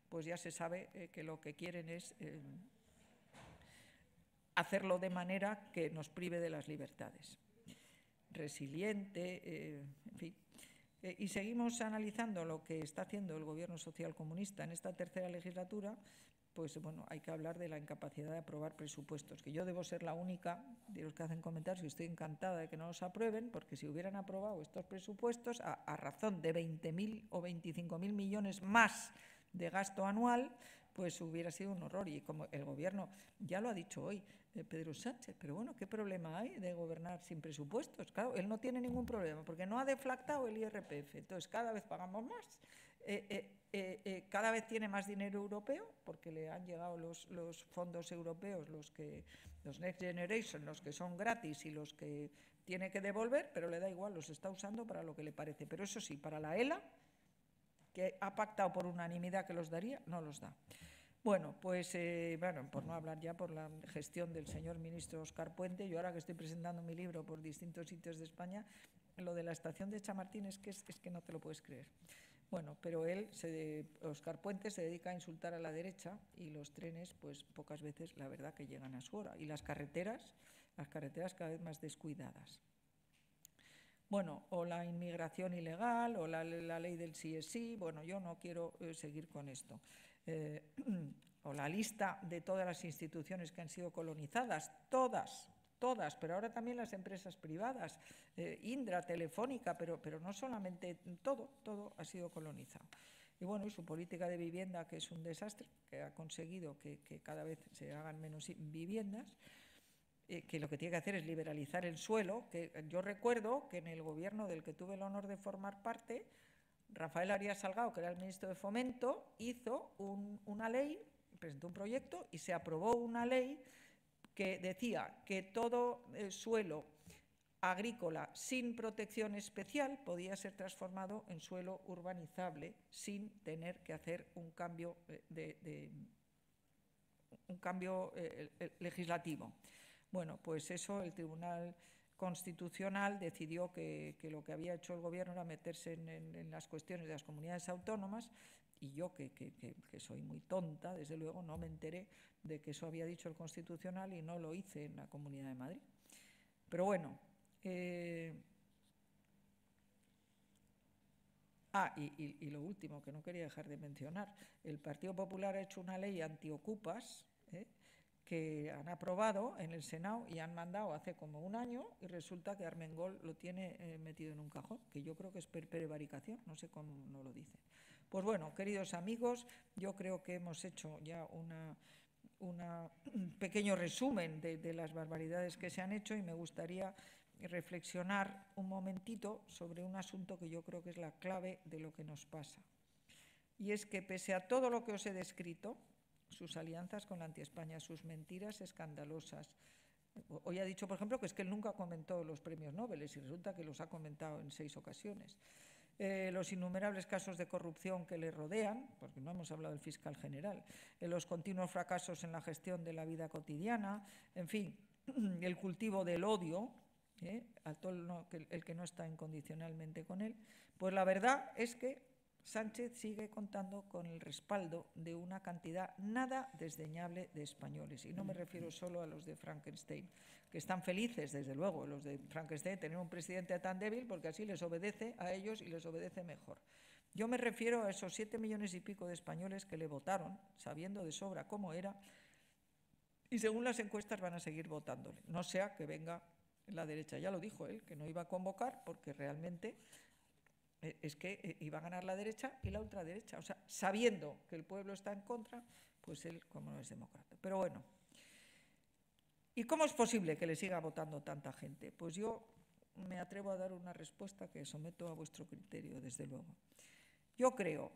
pues ya se sabe que lo que quieren es hacerlo de manera que nos prive de las libertades. Resiliente, en fin. Y seguimos analizando lo que está haciendo el Gobierno socialcomunista en esta tercera legislatura, pues bueno, hay que hablar de la incapacidad de aprobar presupuestos, que yo debo ser la única de los que hacen comentarios y estoy encantada de que no los aprueben, porque si hubieran aprobado estos presupuestos a razón de 20.000 o 25.000 millones más de gasto anual, pues hubiera sido un horror. Y como el Gobierno ya lo ha dicho hoy, Pedro Sánchez, pero bueno, ¿qué problema hay de gobernar sin presupuestos? Claro, él no tiene ningún problema porque no ha deflactado el IRPF, entonces cada vez pagamos más, cada vez tiene más dinero europeo porque le han llegado los fondos europeos, los Next Generation, los que son gratis y los que tiene que devolver, pero le da igual, los está usando para lo que le parece. Pero eso sí, para la ELA, que ha pactado por unanimidad que los daría, no los da. Bueno, pues, por no hablar ya por la gestión del señor ministro Óscar Puente, yo ahora que estoy presentando mi libro por distintos sitios de España, lo de la estación de Chamartín es que no te lo puedes creer. Bueno, pero Óscar Puente se dedica a insultar a la derecha y los trenes, pues pocas veces, la verdad, que llegan a su hora. Y las carreteras cada vez más descuidadas. Bueno, o la inmigración ilegal, o la ley del sí es sí, bueno, yo no quiero seguir con esto. O la lista de todas las instituciones que han sido colonizadas, todas, pero ahora también las empresas privadas, Indra, Telefónica, pero no solamente, todo ha sido colonizado. Y bueno, y su política de vivienda, que es un desastre, que ha conseguido que cada vez se hagan menos viviendas, que lo que tiene que hacer es liberalizar el suelo, que yo recuerdo que en el gobierno del que tuve el honor de formar parte, Rafael Arias Salgado, que era el ministro de Fomento, hizo una ley, presentó un proyecto y se aprobó una ley que decía que todo suelo agrícola sin protección especial podía ser transformado en suelo urbanizable sin tener que hacer un cambio legislativo. Bueno, pues eso el Tribunal Constitucional decidió que lo que había hecho el Gobierno era meterse en las cuestiones de las comunidades autónomas, y yo, que soy muy tonta, desde luego, no me enteré de que eso había dicho el Constitucional y no lo hice en la Comunidad de Madrid. Pero bueno... y lo último, que no quería dejar de mencionar, el Partido Popular ha hecho una ley antiocupas, que han aprobado en el Senado y han mandado hace como un año, y resulta que Armengol lo tiene metido en un cajón, que yo creo que es prevaricación, no sé cómo no lo dice. Pues bueno, queridos amigos, yo creo que hemos hecho ya un pequeño resumen de las barbaridades que se han hecho, y me gustaría reflexionar un momentito sobre un asunto que yo creo que es la clave de lo que nos pasa. Y es que, pese a todo lo que os he descrito, sus alianzas con la anti-España, sus mentiras escandalosas. Hoy ha dicho, por ejemplo, que es que él nunca comentó los premios Nobel, y resulta que los ha comentado en 6 ocasiones. Los innumerables casos de corrupción que le rodean, porque no hemos hablado del fiscal general, los continuos fracasos en la gestión de la vida cotidiana, en fin, el cultivo del odio, a todo el que no está incondicionalmente con él. Pues la verdad es que Sánchez sigue contando con el respaldo de una cantidad nada desdeñable de españoles, y no me refiero solo a los de Frankenstein, que están felices, desde luego, los de Frankenstein, tener un presidente tan débil, porque así les obedece a ellos y les obedece mejor. Yo me refiero a esos 7 millones y pico de españoles que le votaron, sabiendo de sobra cómo era, y según las encuestas van a seguir votándole, no sea que venga la derecha. Ya lo dijo él, que no iba a convocar, porque realmente es que iba a ganar la derecha y la ultraderecha. O sea, sabiendo que el pueblo está en contra, pues él, como no es demócrata. Pero bueno, ¿y cómo es posible que le siga votando tanta gente? Pues yo me atrevo a dar una respuesta que someto a vuestro criterio, desde luego. Yo creo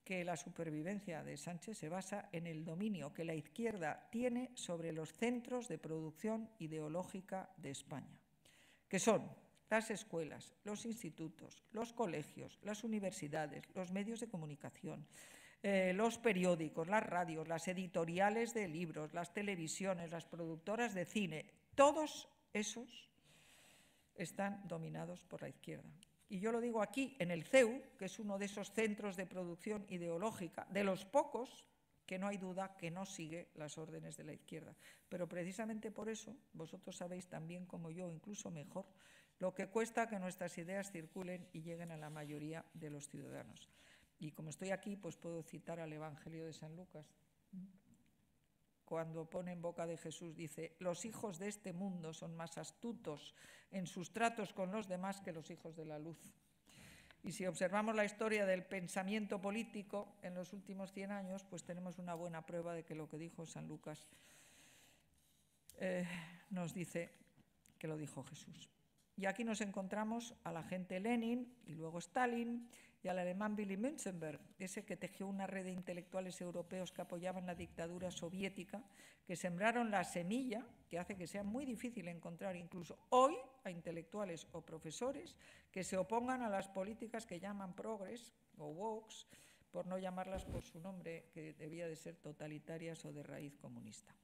que la supervivencia de Sánchez se basa en el dominio que la izquierda tiene sobre los centros de producción ideológica de España, que son las escuelas, los institutos, los colegios, las universidades, los medios de comunicación, los periódicos, las radios, las editoriales de libros, las televisiones, las productoras de cine. Todos esos están dominados por la izquierda. Y yo lo digo aquí, en el CEU, que es uno de esos centros de producción ideológica, de los pocos que no hay duda que no sigue las órdenes de la izquierda. Pero precisamente por eso, vosotros sabéis tan bien como yo, incluso mejor, lo que cuesta que nuestras ideas circulen y lleguen a la mayoría de los ciudadanos. Y como estoy aquí, pues puedo citar al Evangelio de San Lucas. Cuando pone en boca de Jesús, dice: los hijos de este mundo son más astutos en sus tratos con los demás que los hijos de la luz. Y si observamos la historia del pensamiento político en los últimos 100 años, pues tenemos una buena prueba de que lo que dijo San Lucas nos dice que lo dijo Jesús. Y aquí nos encontramos al agente Lenin y luego Stalin y al alemán Willy Münzenberg, ese que tejió una red de intelectuales europeos que apoyaban la dictadura soviética, que sembraron la semilla que hace que sea muy difícil encontrar incluso hoy a intelectuales o profesores que se opongan a las políticas que llaman progres o wokes, por no llamarlas por su nombre, que debía de ser totalitarias o de raíz comunista.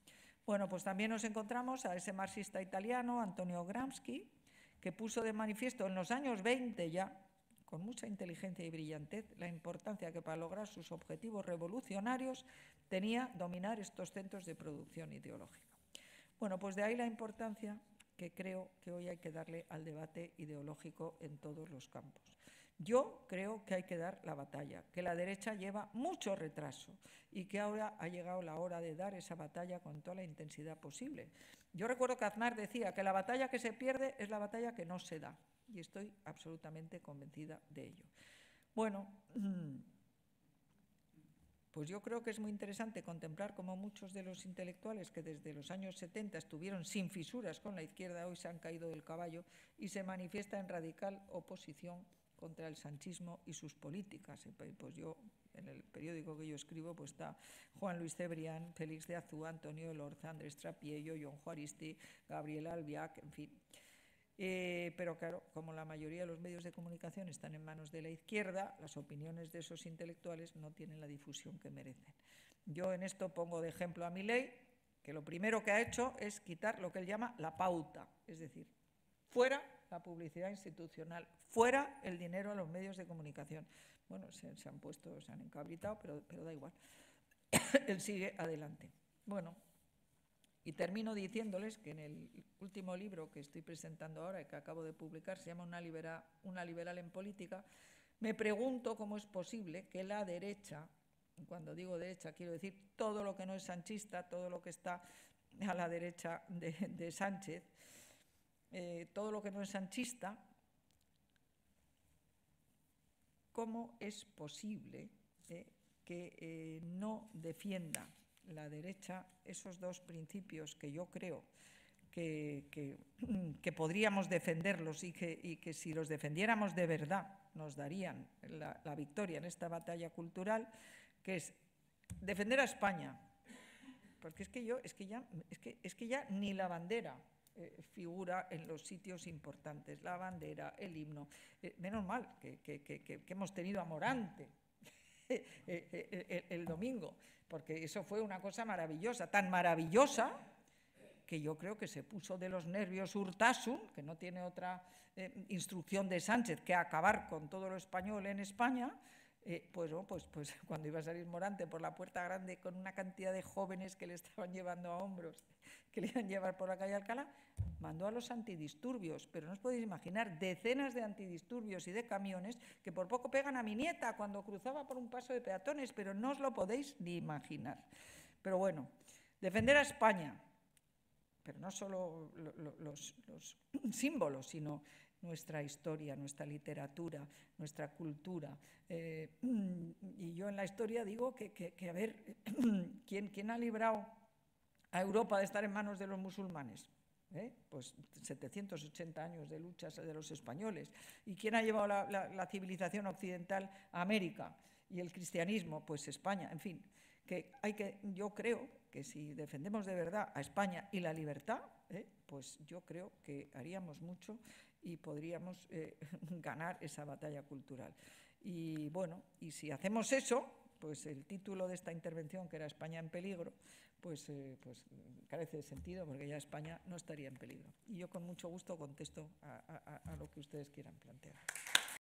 Bueno, pues también nos encontramos a ese marxista italiano, Antonio Gramsci, que puso de manifiesto en los años 20 ya, con mucha inteligencia y brillantez, la importancia que para lograr sus objetivos revolucionarios tenía dominar estos centros de producción ideológica. Bueno, pues de ahí la importancia que creo que hoy hay que darle al debate ideológico en todos los campos. Yo creo que hay que dar la batalla, que la derecha lleva mucho retraso y que ahora ha llegado la hora de dar esa batalla con toda la intensidad posible. Yo recuerdo que Aznar decía que la batalla que se pierde es la batalla que no se da, y estoy absolutamente convencida de ello. Bueno, pues yo creo que es muy interesante contemplar cómo muchos de los intelectuales que desde los años 70 estuvieron sin fisuras con la izquierda hoy se han caído del caballo y se manifiesta en radical oposición contra el sanchismo y sus políticas. Pues yo, en el periódico que yo escribo, pues está Juan Luis Cebrián, Félix de Azúa, Antonio Elorza, Andrés Trapiello, Jon Juaristi, Gabriel Albiac, en fin. Pero claro, como la mayoría de los medios de comunicación están en manos de la izquierda, las opiniones de esos intelectuales no tienen la difusión que merecen. Yo en esto pongo de ejemplo a Milei, que lo primero que ha hecho es quitar lo que él llama la pauta, es decir, fuera la publicidad institucional, fuera el dinero a los medios de comunicación. Bueno, se han encabritado, pero da igual. Él sigue adelante. Bueno, y termino diciéndoles que en el último libro que estoy presentando ahora y que acabo de publicar, se llama Una liberal en política, me pregunto cómo es posible que la derecha, cuando digo derecha quiero decir todo lo que no es sanchista, todo lo que está a la derecha de Sánchez, todo lo que no es sanchista, cómo es posible que no defienda la derecha esos dos principios que yo creo que podríamos defenderlos y que si los defendiéramos de verdad nos darían la victoria en esta batalla cultural, que es defender a España, porque es que ya ni la bandera figura en los sitios importantes, la bandera, el himno. Menos mal que hemos tenido a Morante el domingo, porque eso fue una cosa maravillosa, tan maravillosa que yo creo que se puso de los nervios Urtasun, que no tiene otra instrucción de Sánchez que acabar con todo lo español en España. Pues cuando iba a salir Morante por la puerta grande con una cantidad de jóvenes que le estaban llevando a hombros, que le iban a llevar por la calle Alcalá, mandó a los antidisturbios, pero no os podéis imaginar, decenas de antidisturbios y de camiones que por poco pegan a mi nieta cuando cruzaba por un paso de peatones, pero no os lo podéis ni imaginar. Pero bueno, defender a España, pero no solo los símbolos, sino nuestra historia, nuestra literatura, nuestra cultura. Y yo en la historia digo que a ver, ¿quién ha librado a Europa de estar en manos de los musulmanes? Pues 780 años de luchas de los españoles. ¿Y quién ha llevado la civilización occidental a América? Y el cristianismo, pues España. En fin, yo creo que si defendemos de verdad a España y la libertad, pues yo creo que haríamos mucho y podríamos ganar esa batalla cultural. Y bueno, y si hacemos eso, pues el título de esta intervención, que era España en peligro, pues carece de sentido, porque ya España no estaría en peligro. Y yo con mucho gusto contesto a lo que ustedes quieran plantear.